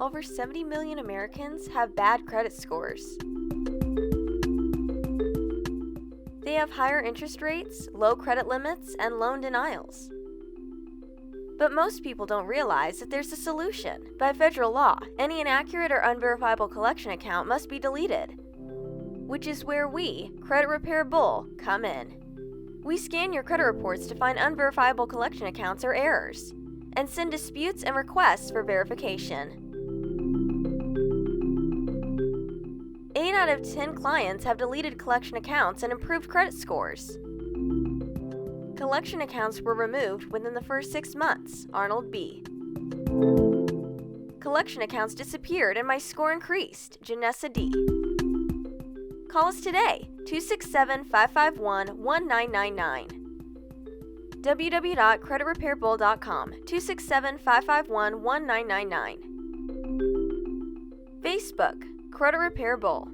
Over 70 million Americans have bad credit scores. They have higher interest rates, low credit limits, and loan denials. But most people don't realize that there's a solution. By federal law, any inaccurate or unverifiable collection account must be deleted, which is where we, Credit Repair Bull, come in. We scan your credit reports to find unverifiable collection accounts or errors, and send disputes and requests for verification. 8 out of 10 clients have deleted collection accounts and improved credit scores. Collection accounts were removed within the first 6 months, Arnold B. Collection accounts disappeared and my score increased, Janessa D. Call us today, 267-551-1999. www.creditrepairbull.com, 267-551-1999. Facebook, Credit Repair Bull.